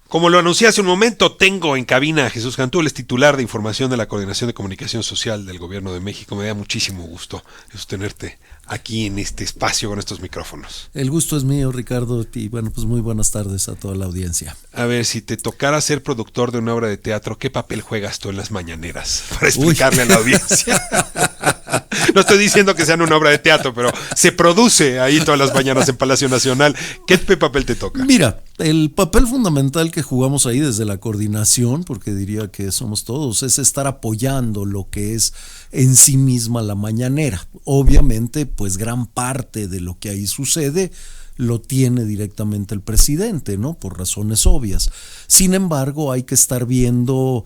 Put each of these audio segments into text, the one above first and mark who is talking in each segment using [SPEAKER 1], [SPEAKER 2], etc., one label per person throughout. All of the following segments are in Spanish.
[SPEAKER 1] Como lo anuncié hace un momento, tengo en cabina a Jesús Cantú, él es titular de información de la Coordinación de Comunicación Social del Gobierno de México. Me da muchísimo gusto, Jesús, tenerte aquí en este espacio con estos micrófonos.
[SPEAKER 2] El gusto es mío, Ricardo, y bueno, pues muy buenas tardes a toda la audiencia.
[SPEAKER 1] A ver, si te tocara ser productor de una obra de teatro, ¿qué papel juegas tú en las mañaneras? Para explicarle a la audiencia. No estoy diciendo que sean una obra de teatro, pero se produce ahí todas las mañanas en Palacio Nacional. ¿Qué papel te toca?
[SPEAKER 2] Mira, el papel fundamental que jugamos ahí desde la coordinación, porque diría que somos todos, es estar apoyando lo que es en sí misma la mañanera. Obviamente, pues gran parte de lo que ahí sucede lo tiene directamente el presidente, ¿no? Por razones obvias. Sin embargo, hay que estar viendo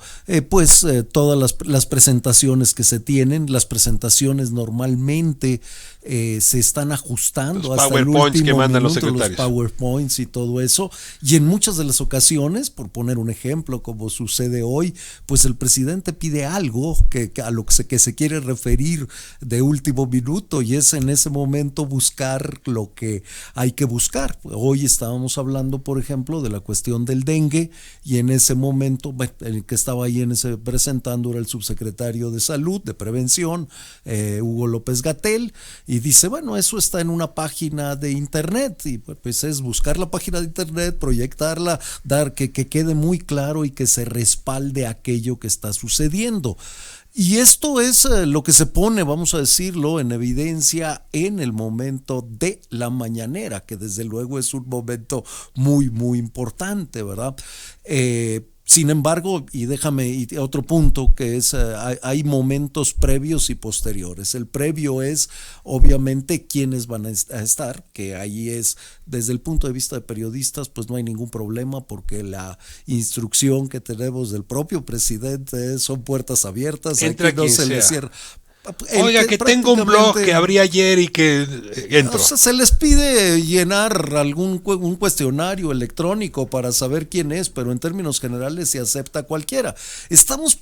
[SPEAKER 2] todas las presentaciones que se tienen. Las presentaciones normalmente se están ajustando
[SPEAKER 1] los
[SPEAKER 2] hasta el
[SPEAKER 1] PowerPoints
[SPEAKER 2] último
[SPEAKER 1] que mandan
[SPEAKER 2] minuto,
[SPEAKER 1] los secretarios.
[SPEAKER 2] los PowerPoints y todo eso. Y en muchas de las ocasiones, por poner un ejemplo, como sucede hoy, pues el presidente pide algo que a lo que se quiere referir de último minuto, y es en ese momento buscar lo que hay que buscar. Hoy estábamos hablando, por ejemplo, de la cuestión del dengue, y en ese momento, el que estaba ahí presentando era el subsecretario de Salud, de Prevención, Hugo López-Gatell, y dice, bueno, eso está en una página de internet, y pues es buscar la página de internet, proyectarla, dar que quede muy claro y que se respalde aquello que está sucediendo. Y esto es lo que se pone, vamos a decirlo, en evidencia en el momento de la mañanera, que desde luego es un momento muy, muy importante, ¿verdad? Sin embargo, y otro punto que es, hay momentos previos y posteriores. El previo es, obviamente, quiénes van a estar, que ahí es, desde el punto de vista de periodistas, pues no hay ningún problema, porque la instrucción que tenemos del propio presidente son puertas abiertas.
[SPEAKER 1] Entra
[SPEAKER 2] aquí no
[SPEAKER 1] quien
[SPEAKER 2] se
[SPEAKER 1] sea.
[SPEAKER 2] le cierra.
[SPEAKER 1] Oiga, que tengo un blog que abrí ayer y que entro.
[SPEAKER 2] O sea, se les pide llenar un cuestionario electrónico para saber quién es, pero en términos generales se acepta cualquiera. Estamos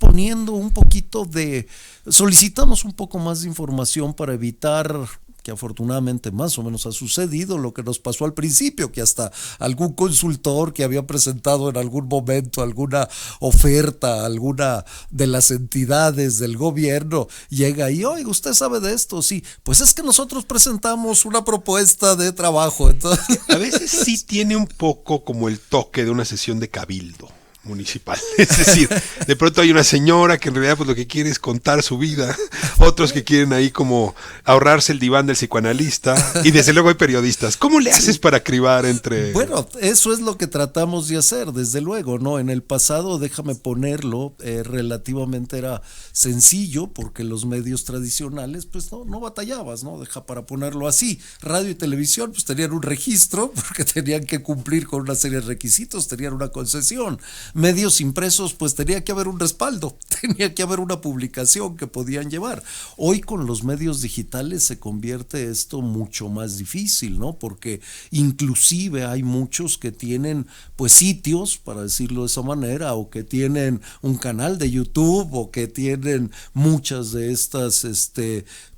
[SPEAKER 2] solicitamos un poco más de información para evitar, que afortunadamente más o menos ha sucedido, lo que nos pasó al principio, que hasta algún consultor que había presentado en algún momento alguna oferta, alguna de las entidades del gobierno, llega y, oye, ¿usted sabe de esto? Sí, pues es que nosotros presentamos una propuesta de trabajo. Entonces,
[SPEAKER 1] a veces sí tiene un poco como el toque de una sesión de cabildo municipal, es decir, de pronto hay una señora que en realidad pues lo que quiere es contar su vida, otros que quieren ahí como ahorrarse el diván del psicoanalista, y desde luego hay periodistas. ¿Cómo le haces para cribar entre...?
[SPEAKER 2] Bueno, eso es lo que tratamos de hacer, desde luego, ¿no? En el pasado, déjame ponerlo, relativamente era sencillo, porque los medios tradicionales pues no batallabas, ¿no? Para ponerlo así, radio y televisión pues tenían un registro, porque tenían que cumplir con una serie de requisitos, tenían una concesión. Medios impresos, pues tenía que haber un respaldo, tenía que haber una publicación que podían llevar. Hoy con los medios digitales se convierte esto mucho más difícil, ¿no? Porque inclusive hay muchos que tienen pues sitios, para decirlo de esa manera, o que tienen un canal de YouTube, o que tienen muchas de estas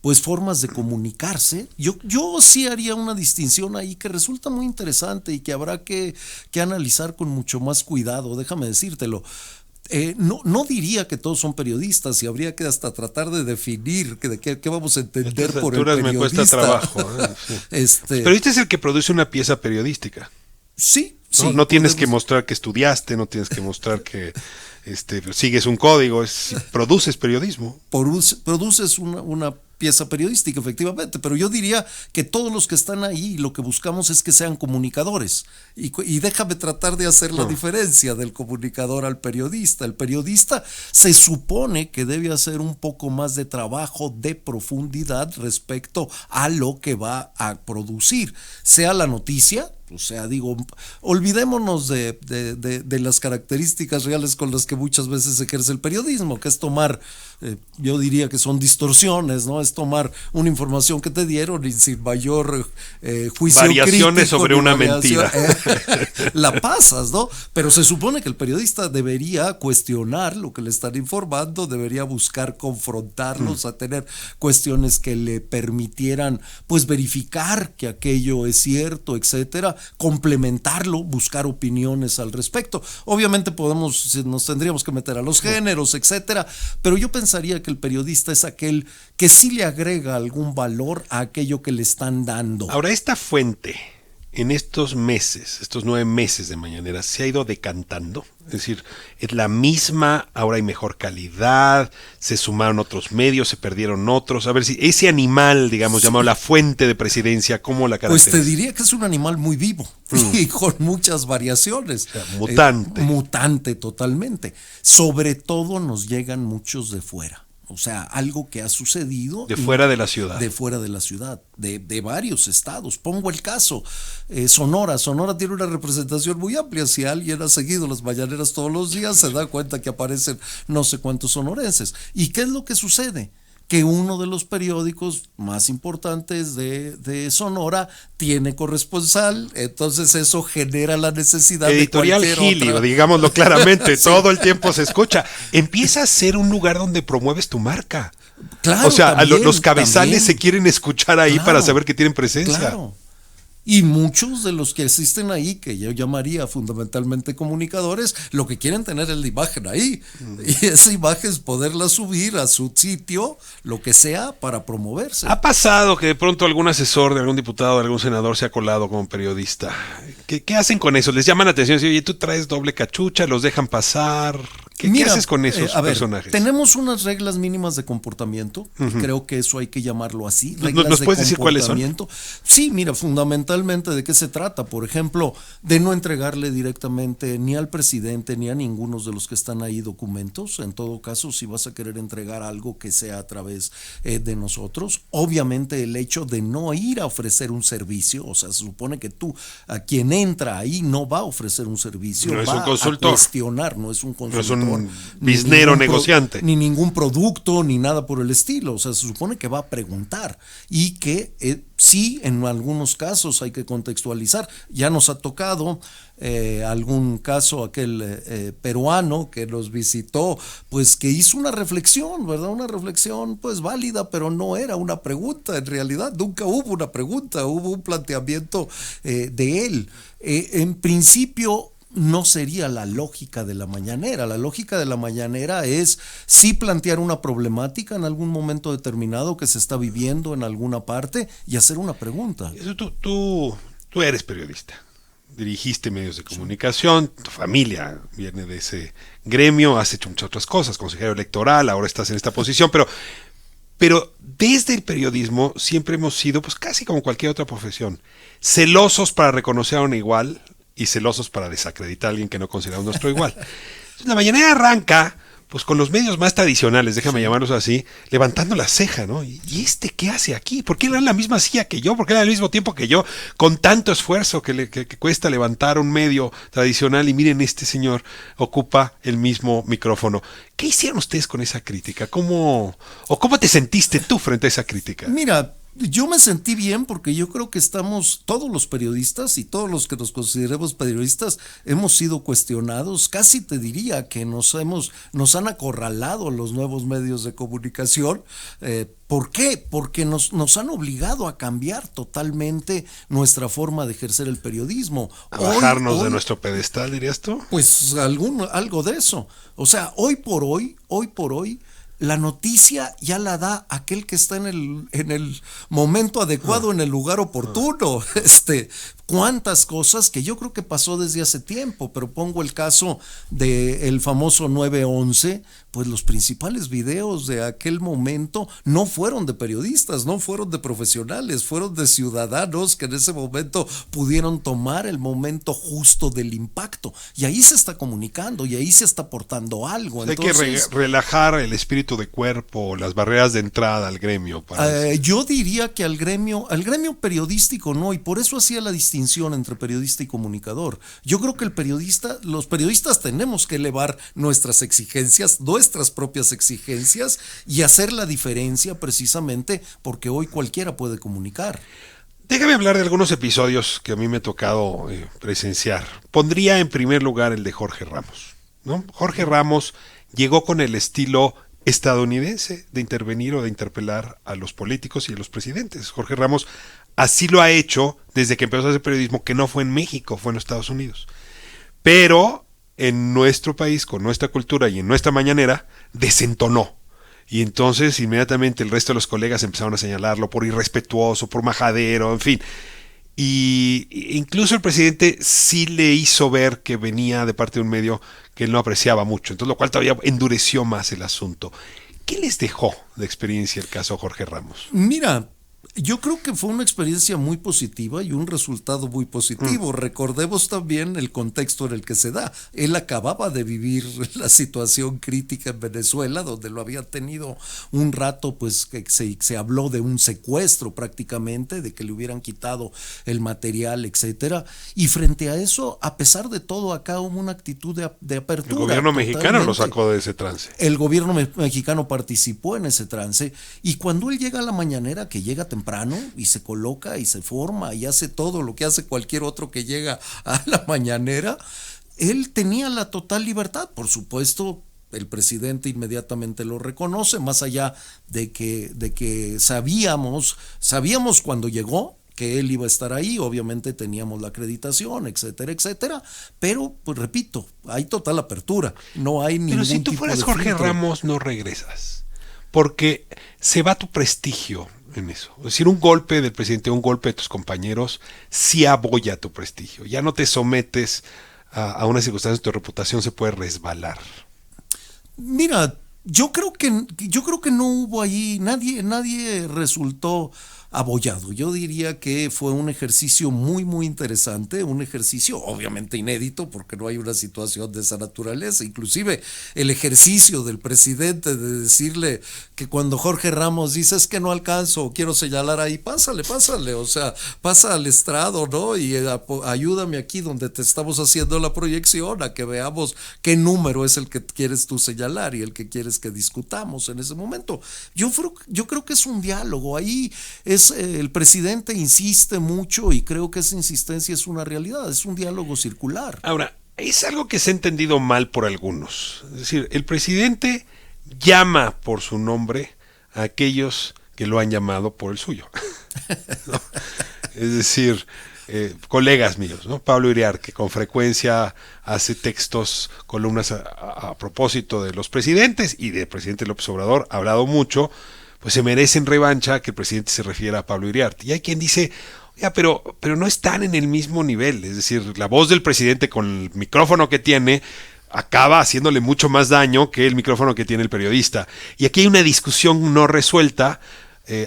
[SPEAKER 2] pues formas de comunicarse. Yo sí haría una distinción ahí que resulta muy interesante y que habrá que analizar con mucho más cuidado, déjame decírtelo. No diría que todos son periodistas, y habría que hasta tratar de definir qué vamos a entender por el periodista.
[SPEAKER 1] Me cuesta trabajo. Sí. Pero este es el que produce una pieza periodística.
[SPEAKER 2] Sí.
[SPEAKER 1] No tienes que mostrar que estudiaste, no tienes que mostrar que sigues un código, produces periodismo.
[SPEAKER 2] Produces una pieza periodística, efectivamente, pero yo diría que todos los que están ahí lo que buscamos es que sean comunicadores, y déjame tratar de hacer la diferencia del comunicador al periodista. El periodista se supone que debe hacer un poco más de trabajo de profundidad respecto a lo que va a producir, sea la noticia, O sea, digo, olvidémonos de las características reales con las que muchas veces se ejerce el periodismo, que es tomar, yo diría que son distorsiones, ¿no? Es tomar una información que te dieron y sin mayor juicio
[SPEAKER 1] variaciones
[SPEAKER 2] crítico,
[SPEAKER 1] sobre una mentira.
[SPEAKER 2] La pasas, ¿no? Pero se supone que el periodista debería cuestionar lo que le están informando, debería buscar confrontarlos, a tener cuestiones que le permitieran, pues, verificar que aquello es cierto, etcétera, complementarlo, buscar opiniones al respecto. Obviamente nos tendríamos que meter a los géneros, etcétera, pero yo pensaría que el periodista es aquel que sí le agrega algún valor a aquello que le están dando.
[SPEAKER 1] Ahora, esta fuente, en estos meses, estos 9 meses de Mañanera, se ha ido decantando. Es decir, es la misma, ahora hay mejor calidad, se sumaron otros medios, se perdieron otros. A ver si ese animal, digamos, llamado la fuente de Presidencia, ¿cómo la caracteriza?
[SPEAKER 2] Pues te diría que es un animal muy vivo y con muchas variaciones.
[SPEAKER 1] O sea, mutante.
[SPEAKER 2] Mutante totalmente. Sobre todo nos llegan muchos de fuera. O sea, algo que ha sucedido.
[SPEAKER 1] De fuera de la ciudad.
[SPEAKER 2] De fuera de la ciudad, de varios estados. Pongo el caso, Sonora. Sonora tiene una representación muy amplia. Si alguien ha seguido las mañaneras todos los días, se da cuenta que aparecen no sé cuántos sonorenses. ¿Y qué es lo que sucede? Que uno de los periódicos más importantes de Sonora tiene corresponsal, entonces eso genera la necesidad
[SPEAKER 1] Editorial
[SPEAKER 2] de cualquier
[SPEAKER 1] Gilio,
[SPEAKER 2] otra.
[SPEAKER 1] digámoslo claramente,
[SPEAKER 2] Sí.
[SPEAKER 1] todo el tiempo se escucha. Empieza a ser un lugar donde promueves tu marca.
[SPEAKER 2] Claro,
[SPEAKER 1] O sea,
[SPEAKER 2] también,
[SPEAKER 1] los cabezales
[SPEAKER 2] también.
[SPEAKER 1] se quieren escuchar ahí
[SPEAKER 2] Claro,
[SPEAKER 1] para saber que tienen presencia.
[SPEAKER 2] Claro. Y muchos de los que asisten ahí, que yo llamaría fundamentalmente comunicadores, lo que quieren tener es la imagen ahí. Y esa imagen es poderla subir a su sitio, lo que sea, para promoverse.
[SPEAKER 1] ¿Ha pasado que de pronto algún asesor de algún diputado, de algún senador se ha colado como periodista? ¿Qué hacen con eso? ¿Les llaman la atención? Oye, tú traes doble cachucha, los dejan pasar. ¿Qué haces con esos personajes?
[SPEAKER 2] Tenemos unas reglas mínimas de comportamiento. Creo que eso hay que llamarlo así. Reglas
[SPEAKER 1] ¿Nos
[SPEAKER 2] de
[SPEAKER 1] puedes decir cuáles son?
[SPEAKER 2] comportamiento. Sí, mira, fundamentalmente de qué se trata. Por ejemplo, de no entregarle directamente ni al presidente ni a ninguno de los que están ahí documentos. En todo caso, si vas a querer entregar algo, que sea a través de nosotros. Obviamente el hecho de no ir a ofrecer un servicio, o sea, se supone que tú, a quien entra ahí, no va a ofrecer un servicio,
[SPEAKER 1] No es
[SPEAKER 2] va
[SPEAKER 1] un consultor.
[SPEAKER 2] a cuestionar, no es un consultor.
[SPEAKER 1] No es un biznero negociante.
[SPEAKER 2] Ni ningún producto, ni nada por el estilo. O sea, se supone que va a preguntar y que sí, en algunos casos hay que contextualizar. Ya nos ha tocado algún caso, aquel peruano que nos visitó, pues que hizo una reflexión, ¿verdad? Una reflexión pues válida, pero no era una pregunta. En realidad nunca hubo una pregunta, hubo un planteamiento de él. En principio, no sería la lógica de la mañanera. La lógica de la mañanera es sí plantear una problemática en algún momento determinado que se está viviendo en alguna parte y hacer una pregunta.
[SPEAKER 1] Tú eres periodista, dirigiste medios de comunicación, tu familia viene de ese gremio, has hecho muchas otras cosas, consejero electoral, ahora estás en esta posición, pero desde el periodismo siempre hemos sido, pues casi como cualquier otra profesión, celosos para reconocer a un igual y celosos para desacreditar a alguien que no consideramos nuestro igual. Entonces, la mañanera arranca pues con los medios más tradicionales, déjame llamarlos así, levantando la ceja, ¿no? ¿Y este qué hace aquí? ¿Por qué le dan la misma silla que yo? ¿Por qué le dan al mismo tiempo que yo? Con tanto esfuerzo que cuesta levantar un medio tradicional y miren, este señor ocupa el mismo micrófono. ¿Qué hicieron ustedes con esa crítica? ¿Cómo te sentiste tú frente a esa crítica?
[SPEAKER 2] Mira, yo me sentí bien porque yo creo que estamos, todos los periodistas y todos los que nos consideremos periodistas, hemos sido cuestionados. Casi te diría que nos han acorralado los nuevos medios de comunicación. ¿Por qué? Porque nos han obligado a cambiar totalmente nuestra forma de ejercer el periodismo.
[SPEAKER 1] A bajarnos de nuestro pedestal, ¿dirías tú?
[SPEAKER 2] Pues algo de eso. O sea, hoy por hoy, la noticia ya la da aquel que está en el momento adecuado, en el lugar oportuno. Cuántas cosas que yo creo que pasó desde hace tiempo, pero pongo el caso del famoso 9/11, pues los principales videos de aquel momento no fueron de periodistas, no fueron de profesionales, fueron de ciudadanos que en ese momento pudieron tomar el momento justo del impacto, y ahí se está comunicando y ahí se está aportando algo.
[SPEAKER 1] Entonces, hay que relajar el espíritu movimiento de cuerpo, las barreras de entrada al gremio?
[SPEAKER 2] Yo diría que al gremio periodístico no, y por eso hacía la distinción entre periodista y comunicador. Yo creo que los periodistas tenemos que elevar nuestras exigencias, nuestras propias exigencias, y hacer la diferencia precisamente porque hoy cualquiera puede comunicar.
[SPEAKER 1] Déjame hablar de algunos episodios que a mí me ha tocado presenciar. Pondría en primer lugar el de Jorge Ramos, ¿no? Jorge Ramos llegó con el estilo estadounidense de intervenir o de interpelar a los políticos y a los presidentes. Jorge Ramos así lo ha hecho desde que empezó a hacer periodismo, que no fue en México, fue en los Estados Unidos. Pero en nuestro país, con nuestra cultura y en nuestra mañanera, desentonó. Y entonces inmediatamente el resto de los colegas empezaron a señalarlo por irrespetuoso, por majadero, en fin. Y incluso el presidente sí le hizo ver que venía de parte de un medio que él no apreciaba mucho, entonces lo cual todavía endureció más el asunto. ¿Qué les dejó de experiencia el caso Jorge Ramos?
[SPEAKER 2] Mira, yo creo que fue una experiencia muy positiva y un resultado muy positivo. Recordemos también el contexto en el que se da. Él acababa de vivir la situación crítica en Venezuela, donde lo había tenido un rato, pues que se habló de un secuestro prácticamente, de que le hubieran quitado el material, etcétera. Y frente a eso, a pesar de todo, acá hubo una actitud de apertura.
[SPEAKER 1] El gobierno mexicano lo sacó de ese trance.
[SPEAKER 2] El gobierno mexicano participó en ese trance, y cuando él llega a la mañanera, que llega temprano y se coloca y se forma y hace todo lo que hace cualquier otro que llega a la mañanera, él tenía la total libertad. Por supuesto, el presidente inmediatamente lo reconoce, más allá de que sabíamos cuando llegó que él iba a estar ahí, obviamente teníamos la acreditación, etcétera, etcétera, pero pues repito, hay total apertura, no hay ningún tipo de
[SPEAKER 1] Pero si tú fueras Jorge Ramos, no regresas, porque se va tu prestigio en eso. Es decir, un golpe del presidente, un golpe de tus compañeros, sí abolla tu prestigio. Ya no te sometes a una circunstancia, tu reputación se puede resbalar.
[SPEAKER 2] Mira, yo creo que no hubo ahí, nadie resultó abollado. Yo diría que fue un ejercicio muy, muy interesante, un ejercicio obviamente inédito porque no hay una situación de esa naturaleza. Inclusive el ejercicio del presidente de decirle que cuando Jorge Ramos dice es que no alcanzo, quiero señalar ahí, pásale, o sea, pasa al estrado, ¿no? Y ayúdame aquí donde te estamos haciendo la proyección a que veamos qué número es el que quieres tú señalar y el que quieres que discutamos en ese momento. Yo creo que es un diálogo, ahí el presidente insiste mucho y creo que esa insistencia es una realidad, es un diálogo circular.
[SPEAKER 1] Ahora, es algo que se ha entendido mal por algunos. Es decir, el presidente llama por su nombre a aquellos que lo han llamado por el suyo. ¿No? Es decir, colegas míos, ¿no? Pablo Iriart, que con frecuencia hace textos, columnas a propósito de los presidentes y del presidente López Obrador, ha hablado mucho, pues se merecen revancha que el presidente se refiera a Pablo Iriart. Y hay quien dice, oiga, pero no están en el mismo nivel. Es decir, la voz del presidente con el micrófono que tiene acaba haciéndole mucho más daño que el micrófono que tiene el periodista. Y aquí hay una discusión no resuelta,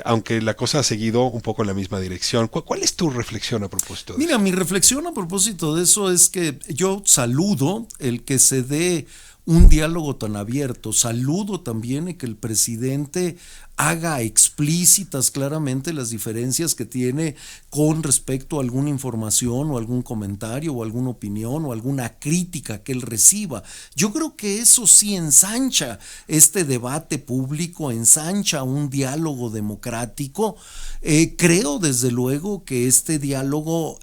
[SPEAKER 1] aunque la cosa ha seguido un poco en la misma dirección. ¿Cuál es tu reflexión a propósito de eso?
[SPEAKER 2] Mira, mi reflexión a propósito de eso es que yo saludo el que se dé un diálogo tan abierto. Saludo también que el presidente haga explícitas claramente las diferencias que tiene con respecto a alguna información o algún comentario o alguna opinión o alguna crítica que él reciba. Yo creo que eso sí ensancha este debate público, ensancha un diálogo democrático. Creo desde luego que este diálogo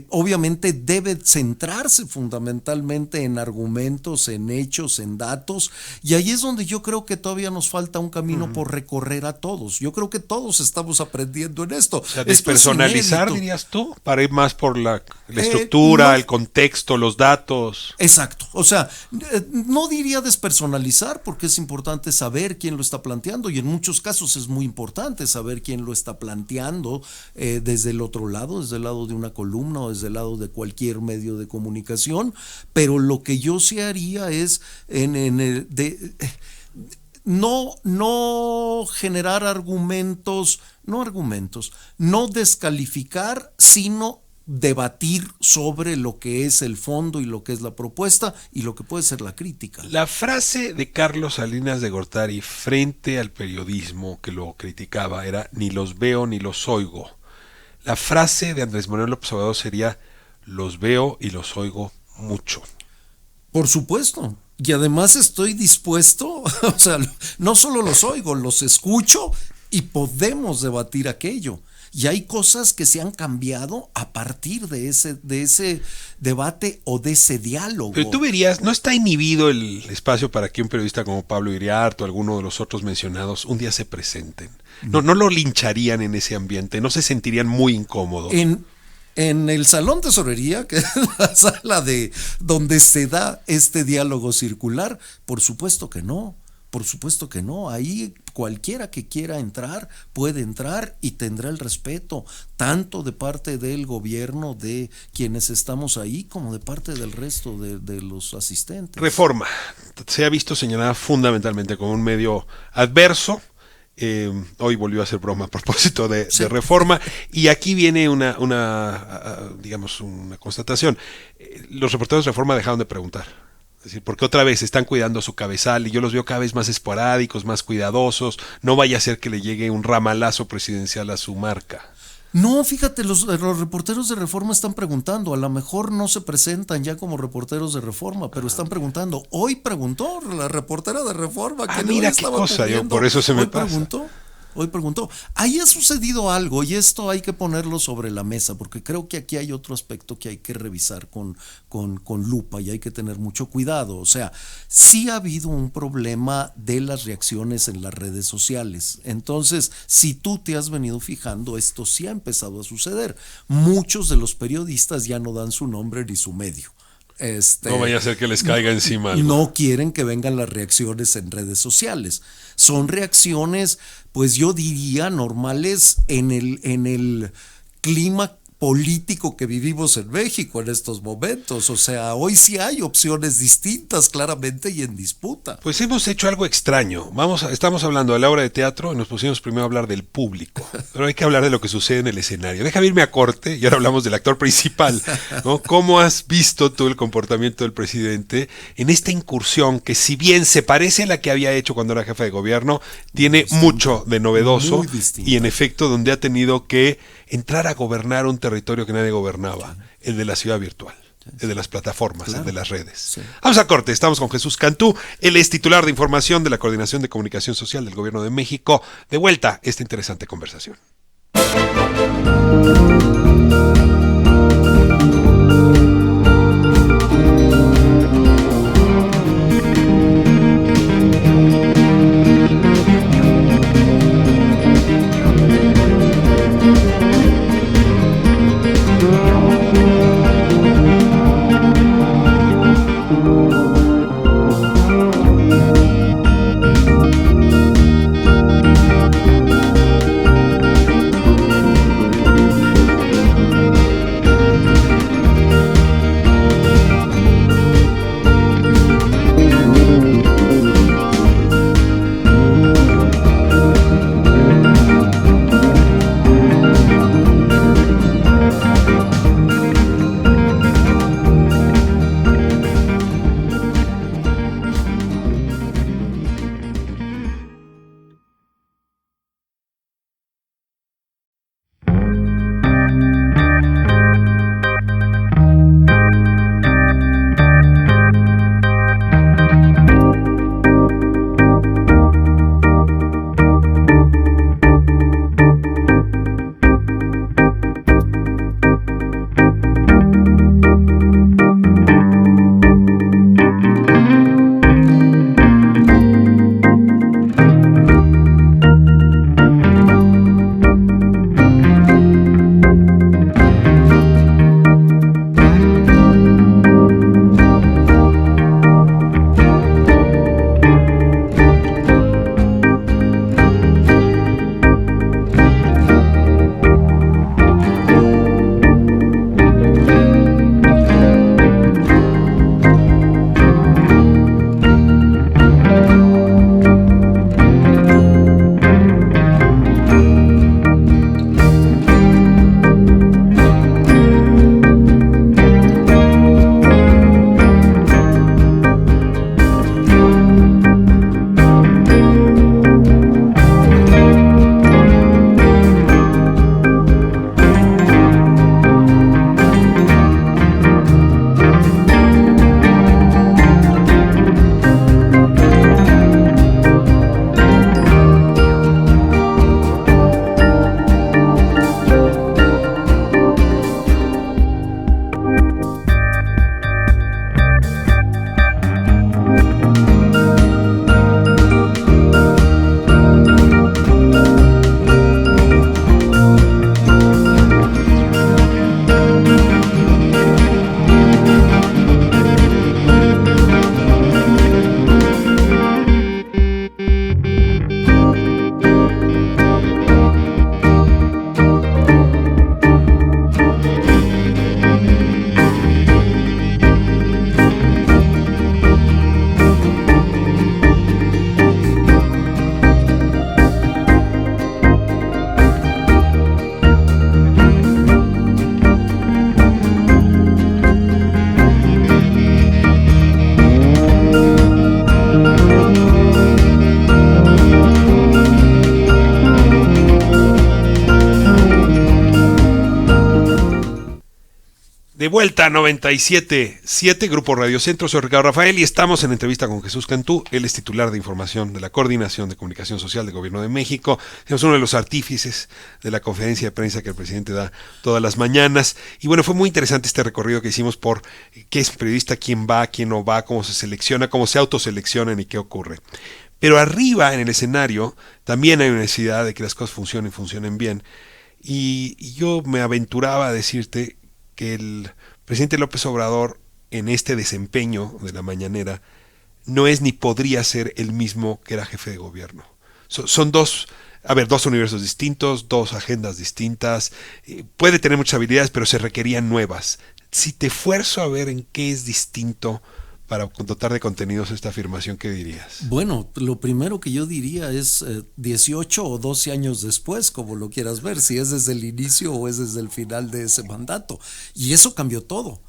[SPEAKER 2] obviamente debe centrarse fundamentalmente en argumentos, en hechos, en datos, y ahí es donde yo creo que todavía nos falta un camino por recorrer a todos. Yo creo que todos estamos aprendiendo en esto.
[SPEAKER 1] O sea, despersonalizar, dirías tú, para ir más por la estructura, el contexto, los datos.
[SPEAKER 2] Exacto. O sea, no diría despersonalizar porque es importante saber quién lo está planteando y en muchos casos es muy importante saber quién lo está planteando desde el otro lado, desde el lado de una columna o desde el lado de cualquier medio de comunicación, pero lo que yo sí haría es no generar no descalificar, sino debatir sobre lo que es el fondo y lo que es la propuesta y lo que puede ser la crítica.
[SPEAKER 1] La frase de Carlos Salinas de Gortari frente al periodismo que lo criticaba era: ni los veo ni los oigo. La frase de Andrés Manuel López Obrador sería: los veo y los oigo mucho.
[SPEAKER 2] Por supuesto. Y además estoy dispuesto, o sea, no solo los oigo, los escucho y podemos debatir aquello. Y hay cosas que se han cambiado a partir de ese debate o de ese diálogo.
[SPEAKER 1] Pero tú verías, ¿no está inhibido el espacio para que un periodista como Pablo Iriart o alguno de los otros mencionados un día se presenten? No lo lincharían en ese ambiente, no se sentirían muy incómodos.
[SPEAKER 2] En el Salón Tesorería, que es la sala donde se da este diálogo circular, por supuesto que no. Por supuesto que no, ahí cualquiera que quiera entrar puede entrar y tendrá el respeto, tanto de parte del gobierno, de quienes estamos ahí, como de parte del resto de los asistentes.
[SPEAKER 1] Reforma se ha visto señalada fundamentalmente como un medio adverso. Hoy volvió a hacer broma a propósito de Reforma, y aquí viene una constatación. Los reporteros de Reforma dejaron de preguntar. Es decir, porque otra vez están cuidando su cabezal y yo los veo cada vez más esporádicos, más cuidadosos. No vaya a ser que le llegue un ramalazo presidencial a su marca.
[SPEAKER 2] No, fíjate, los reporteros de Reforma están preguntando, a lo mejor no se presentan ya como reporteros de Reforma, pero están preguntando. Hoy preguntó la reportera de Reforma.
[SPEAKER 1] Que mira qué cosa, yo por eso se me pasa.
[SPEAKER 2] Hoy preguntó. Ahí ha sucedido algo y esto hay que ponerlo sobre la mesa porque creo que aquí hay otro aspecto que hay que revisar con lupa y hay que tener mucho cuidado. O sea, sí ha habido un problema de las reacciones en las redes sociales. Entonces, si tú te has venido fijando, esto sí ha empezado a suceder. Muchos de los periodistas ya no dan su nombre ni su medio.
[SPEAKER 1] No vaya a ser que les caiga encima algo.
[SPEAKER 2] No quieren que vengan las reacciones en redes sociales. Son reacciones, pues yo diría, normales en el clima político que vivimos en México en estos momentos. O sea, hoy sí hay opciones distintas claramente y en disputa.
[SPEAKER 1] Pues hemos hecho algo extraño. Estamos hablando de la obra de teatro y nos pusimos primero a hablar del público. Pero hay que hablar de lo que sucede en el escenario. Déjame irme a corte y ahora hablamos del actor principal, ¿no? ¿Cómo has visto tú el comportamiento del presidente en esta incursión que, si bien se parece a la que había hecho cuando era jefe de gobierno, tiene mucho de novedoso y en efecto donde ha tenido que entrar a gobernar un territorio que nadie gobernaba, el de la ciudad virtual, el de las plataformas, el de las redes? Sí. Vamos a corte, estamos con Jesús Cantú, él es titular de información de la Coordinación de Comunicación Social del Gobierno de México. De vuelta esta interesante conversación. De vuelta a 97.7, Grupo Radio Centro, soy Ricardo Rafael y estamos en entrevista con Jesús Cantú. Él es titular de información de la Coordinación de Comunicación Social del Gobierno de México. Es uno de los artífices de la conferencia de prensa que el presidente da todas las mañanas. Y bueno, fue muy interesante este recorrido que hicimos por qué es periodista, quién va, quién no va, cómo se selecciona, cómo se autoseleccionan y qué ocurre. Pero arriba en el escenario también hay una necesidad de que las cosas funcionen bien. Y yo me aventuraba a decirte que el presidente López Obrador en este desempeño de la mañanera no es ni podría ser el mismo que era jefe de gobierno. Son dos universos distintos, dos agendas distintas, puede tener muchas habilidades, pero se requerían nuevas. Si te esfuerzo a ver en qué es distinto para dotar de contenidos esta afirmación, ¿qué dirías?
[SPEAKER 2] Bueno, lo primero que yo diría es 18 o 12 años después, como lo quieras ver, si es desde el inicio o es desde el final de ese mandato. Y eso cambió todo.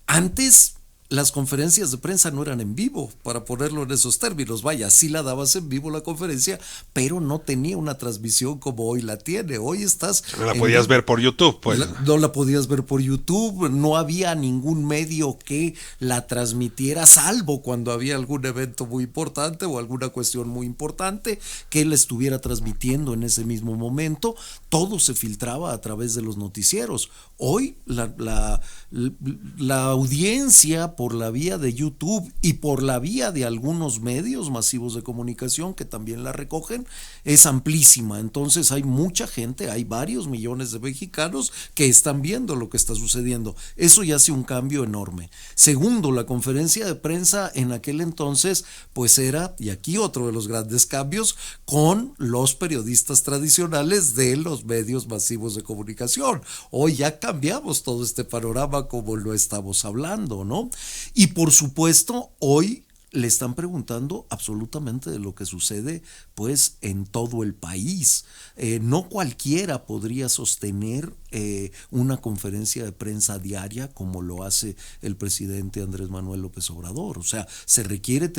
[SPEAKER 2] Antes las conferencias de prensa no eran en vivo, para ponerlo en esos términos. Vaya, sí la dabas en vivo la conferencia, pero no tenía una transmisión como hoy la tiene. Hoy estás...
[SPEAKER 1] No la podías ver por YouTube, pues.
[SPEAKER 2] No la podías ver por YouTube, no había ningún medio que la transmitiera, salvo cuando había algún evento muy importante o alguna cuestión muy importante que la estuviera transmitiendo en ese mismo momento. Todo se filtraba a través de los noticieros. Hoy la audiencia por la vía de YouTube y por la vía de algunos medios masivos de comunicación que también la recogen es amplísima. Entonces hay mucha gente, hay varios millones de mexicanos que están viendo lo que está sucediendo. Eso ya hace un cambio enorme. Segundo, la conferencia de prensa en aquel entonces pues era, y aquí otro de los grandes cambios, con los periodistas tradicionales de los medios masivos de comunicación. Hoy ya cambiamos todo este panorama como lo estamos hablando, ¿no? Y por supuesto, hoy le están preguntando absolutamente de lo que sucede pues en todo el país. No cualquiera podría sostener una conferencia de prensa diaria como lo hace el presidente Andrés Manuel López Obrador. O sea, se requiere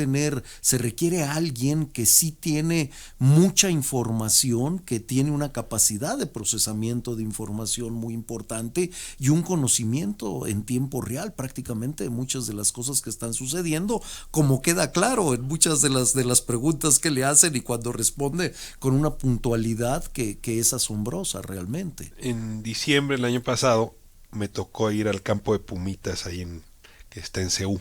[SPEAKER 2] alguien que sí tiene mucha información, que tiene una capacidad de procesamiento de información muy importante y un conocimiento en tiempo real prácticamente de muchas de las cosas que están sucediendo, como queda claro en muchas de las preguntas que le hacen y cuando responde con una puntualidad que es asombrosa realmente.
[SPEAKER 1] En diciembre del año pasado me tocó ir al campo de Pumitas ahí que está en Ceú,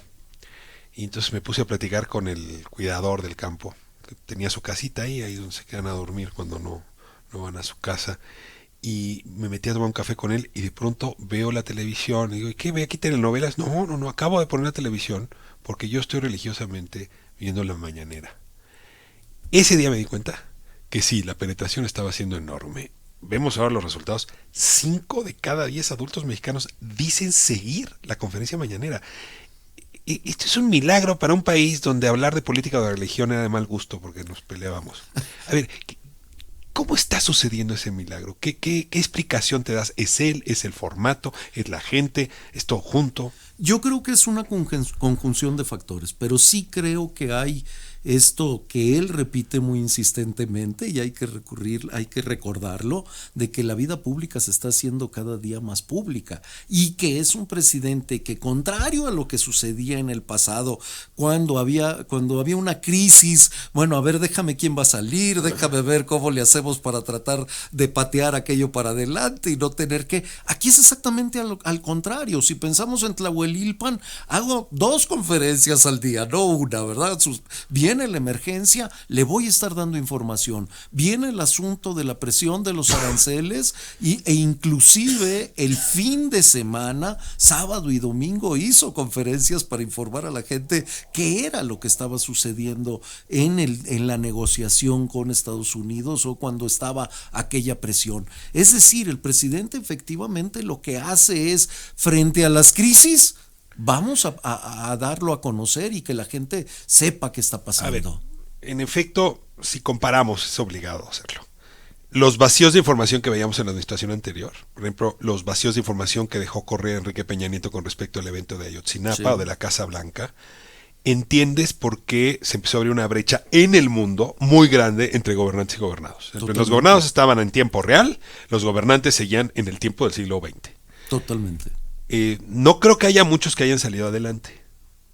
[SPEAKER 1] y entonces me puse a platicar con el cuidador del campo, que tenía su casita ahí donde se quedan a dormir cuando no van a su casa, y me metí a tomar un café con él y de pronto veo la televisión y digo, ¿y qué ve aquí telenovelas? No, acabo de poner la televisión porque yo estoy religiosamente viendo la mañanera. Ese día me di cuenta que sí, la penetración estaba siendo enorme. Vemos ahora los resultados. 5 de cada 10 adultos mexicanos dicen seguir la conferencia mañanera. Esto es un milagro para un país donde hablar de política o de religión era de mal gusto porque nos peleábamos. A ver, ¿cómo está sucediendo ese milagro? ¿Qué explicación te das? ¿Es él? ¿Es el formato? ¿Es la gente? ¿Es todo junto?
[SPEAKER 2] Yo creo que es una conjunción de factores, pero sí creo que hay esto que él repite muy insistentemente y hay que recordarlo, de que la vida pública se está haciendo cada día más pública y que es un presidente que, contrario a lo que sucedía en el pasado, cuando había una crisis, bueno, a ver, déjame quién va a salir, déjame ver cómo le hacemos para tratar de patear aquello para adelante y no tener que... Aquí es exactamente al contrario. Si pensamos en Tlahuelilpan, hago 2 conferencias al día, no una, ¿verdad? Viene la emergencia, le voy a estar dando información. Viene el asunto de la presión de los aranceles e inclusive el fin de semana, sábado y domingo, hizo conferencias para informar a la gente qué era lo que estaba sucediendo en la negociación con Estados Unidos o cuando estaba aquella presión. Es decir, el presidente efectivamente lo que hace es, frente a las crisis, vamos a darlo a conocer y que la gente sepa qué está pasando.
[SPEAKER 1] A ver, en efecto, si comparamos, es obligado hacerlo. Los vacíos de información que veíamos en la administración anterior, por ejemplo, los vacíos de información que dejó correr Enrique Peña Nieto con respecto al evento de Ayotzinapa, sí, o de la Casa Blanca, entiendes por qué se empezó a abrir una brecha en el mundo muy grande entre gobernantes y gobernados. Los gobernados estaban en tiempo real, los gobernantes seguían en el tiempo del siglo XX.
[SPEAKER 2] Totalmente.
[SPEAKER 1] No creo que haya muchos que hayan salido adelante.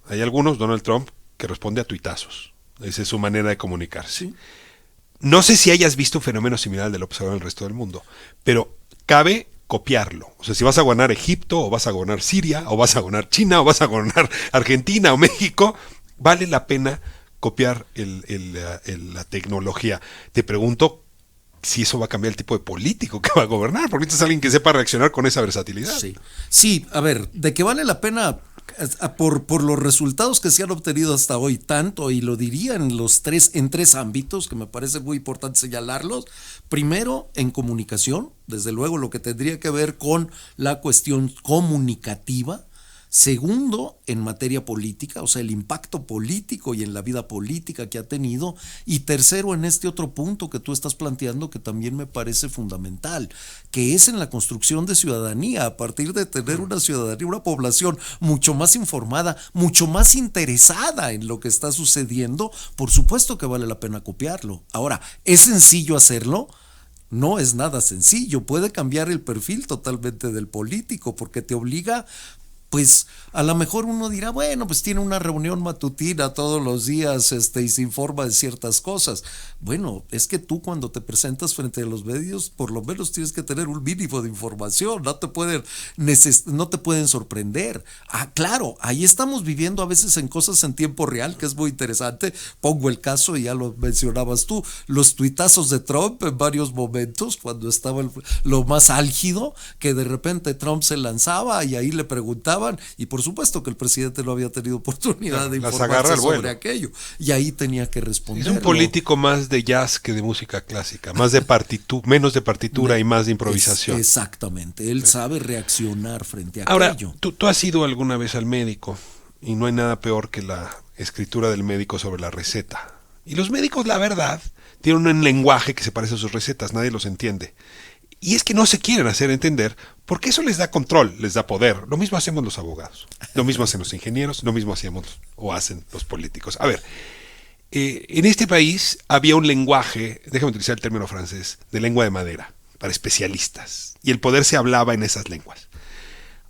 [SPEAKER 1] Hay algunos, Donald Trump, que responde a tuitazos. Esa es su manera de comunicarse.
[SPEAKER 2] Sí.
[SPEAKER 1] No sé si hayas visto un fenómeno similar al del observador en el resto del mundo, pero cabe copiarlo. O sea, si vas a gobernar Egipto, o vas a gobernar Siria, o vas a gobernar China, o vas a gobernar Argentina o México, vale la pena copiar la tecnología. Te pregunto si eso va a cambiar el tipo de político que va a gobernar, porque necesitas alguien que sepa reaccionar con esa versatilidad.
[SPEAKER 2] Sí, sí, a ver, de que vale la pena por los resultados que se han obtenido hasta hoy, tanto, y lo diría en tres ámbitos que me parece muy importante señalarlos. Primero, en comunicación, desde luego lo que tendría que ver con la cuestión comunicativa. Segundo, en materia política, o sea, el impacto político y en la vida política que ha tenido. Y tercero, en este otro punto que tú estás planteando, que también me parece fundamental, que es en la construcción de ciudadanía, a partir de tener una ciudadanía, una población mucho más informada, mucho más interesada en lo que está sucediendo. Por supuesto que vale la pena copiarlo. Ahora, ¿es sencillo hacerlo? No es nada sencillo. Puede cambiar el perfil totalmente del político, porque te obliga. Pues a lo mejor uno dirá, bueno, pues tiene una reunión matutina todos los días y se informa de ciertas cosas. Bueno, es que tú cuando te presentas frente a los medios, por lo menos tienes que tener un mínimo de información, no te pueden sorprender. Ah, claro, ahí estamos viviendo a veces en cosas en tiempo real, que es muy interesante. Pongo el caso, y ya lo mencionabas tú, los tuitazos de Trump en varios momentos, cuando estaba lo más álgido, que de repente Trump se lanzaba y ahí le preguntaba, y por supuesto que el presidente no había tenido oportunidad de informarse sobre aquello, y ahí tenía que responder.
[SPEAKER 1] Es un político más de jazz que de música clásica, más de menos de partitura y más de improvisación.
[SPEAKER 2] Exactamente, él sabe reaccionar frente a
[SPEAKER 1] Ahora,
[SPEAKER 2] aquello.
[SPEAKER 1] tú has ido alguna vez al médico, y no hay nada peor que la escritura del médico sobre la receta. Y los médicos, la verdad, tienen un lenguaje que se parece a sus recetas, nadie los entiende. Y es que no se quieren hacer entender, porque eso les da control, les da poder. Lo mismo hacemos los abogados, lo mismo hacen los ingenieros, lo mismo hacemos o hacen los políticos. A ver, en este país había un lenguaje, déjame utilizar el término francés, de lengua de madera, para especialistas, y el poder se hablaba en esas lenguas.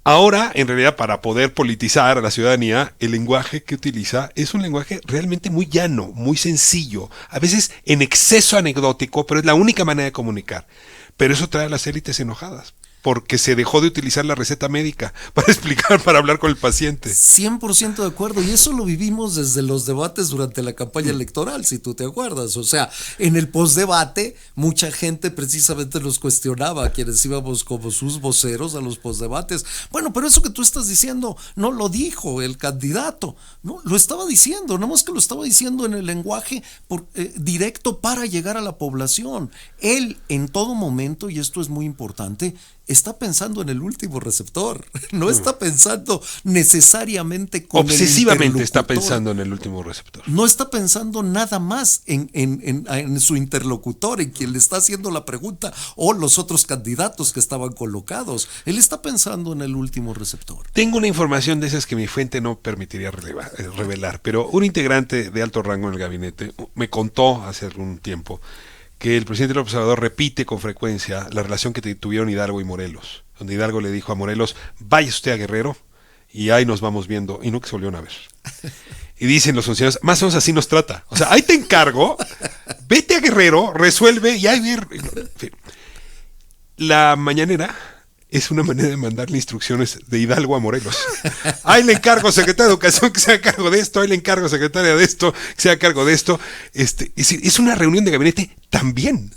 [SPEAKER 1] Ahora, en realidad, para poder politizar a la ciudadanía, el lenguaje que utiliza es un lenguaje realmente muy llano, muy sencillo, a veces en exceso anecdótico, pero es la única manera de comunicar. Pero eso trae a las élites enojadas, porque se dejó de utilizar la receta médica para explicar, para hablar con el paciente.
[SPEAKER 2] 100% de acuerdo, y eso lo vivimos desde los debates durante la campaña electoral, si tú te acuerdas. O sea, en el postdebate, mucha gente precisamente nos cuestionaba a quienes íbamos como sus voceros a los postdebates. Bueno, pero eso que tú estás diciendo no lo dijo el candidato, no, lo estaba diciendo, nada más que lo estaba diciendo en el lenguaje directo para llegar a la población. Él, en todo momento, y esto es muy importante, está pensando en el último receptor, no está pensando necesariamente con
[SPEAKER 1] obsesivamente está pensando en el último receptor.
[SPEAKER 2] No está pensando nada más en su interlocutor, en quien le está haciendo la pregunta, o los otros candidatos que estaban colocados. Él está pensando en el último receptor.
[SPEAKER 1] Tengo una información de esas que mi fuente no permitiría revelar, pero un integrante de alto rango en el gabinete me contó hace algún tiempo que el presidente López Obrador repite con frecuencia la relación que tuvieron Hidalgo y Morelos, donde Hidalgo le dijo a Morelos, vaya usted a Guerrero y ahí nos vamos viendo, y nunca se volvieron a ver. Y dicen los funcionarios, más o menos así nos trata. O sea, ahí te encargo, vete a Guerrero, resuelve y ahí ver. En fin. La mañanera es una manera de mandarle instrucciones de Hidalgo a Morelos. Ahí le encargo, secretario de Educación, que se haga cargo de esto. Ahí le encargo, secretaria de esto, que se haga cargo de esto. Es una reunión de gabinete también.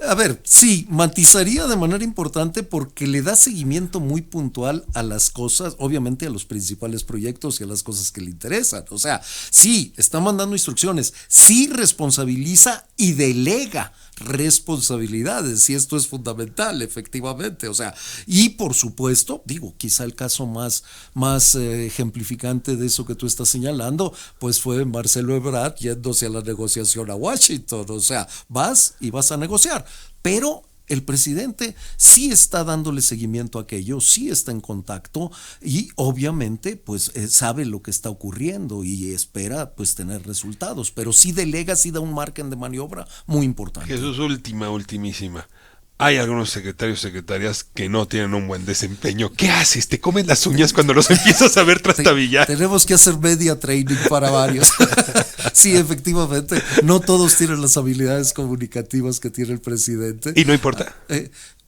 [SPEAKER 2] A ver, sí, matizaría de manera importante porque le da seguimiento muy puntual a las cosas, obviamente a los principales proyectos y a las cosas que le interesan. O sea, sí, está mandando instrucciones, sí responsabiliza y delega responsabilidades, y esto es fundamental, efectivamente. O sea, y por supuesto, digo, quizá el caso más ejemplificante de eso que tú estás señalando, pues fue Marcelo Ebrard yéndose a la negociación a Washington. O sea, vas y vas a negociar, pero el presidente sí está dándole seguimiento a aquello, sí está en contacto y obviamente pues sabe lo que está ocurriendo y espera pues tener resultados, pero sí delega, sí da un margen de maniobra muy importante.
[SPEAKER 1] Jesús, ultimísima. Hay algunos secretarios, secretarias que no tienen un buen desempeño. ¿Qué haces? ¿Te comes las uñas cuando los empiezas a ver trastabillar?
[SPEAKER 2] Tenemos que hacer media training para varios. Sí, efectivamente, no todos tienen las habilidades comunicativas que tiene el presidente.
[SPEAKER 1] Y no importa.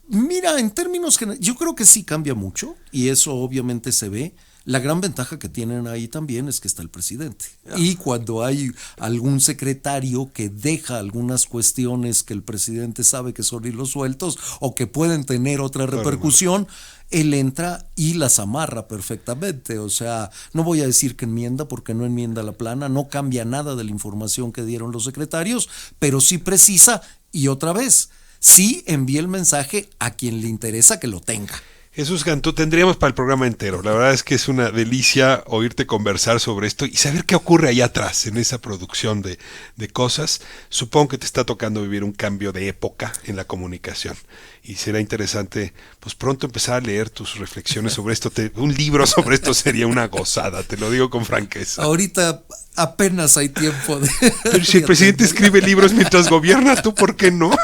[SPEAKER 2] Mira, en términos generales, yo creo que sí cambia mucho y eso obviamente se ve. La gran ventaja que tienen ahí también es que está el presidente. Y cuando hay algún secretario que deja algunas cuestiones que el presidente sabe que son hilos sueltos o que pueden tener otra repercusión, él entra y las amarra perfectamente. O sea, no voy a decir que enmienda porque no enmienda la plana, no cambia nada de la información que dieron los secretarios, pero sí precisa y otra vez, sí envía el mensaje a quien le interesa que lo tenga.
[SPEAKER 1] Jesús Cantú, tendríamos para el programa entero. La verdad es que es una delicia oírte conversar sobre esto y saber qué ocurre allá atrás en esa producción de cosas. Supongo que te está tocando vivir un cambio de época en la comunicación y será interesante pues pronto empezar a leer tus reflexiones sobre esto. Un libro sobre esto sería una gozada, te lo digo con franqueza.
[SPEAKER 2] Ahorita apenas hay tiempo de...
[SPEAKER 1] Pero si el presidente escribe libros mientras gobierna, ¿tú por qué no?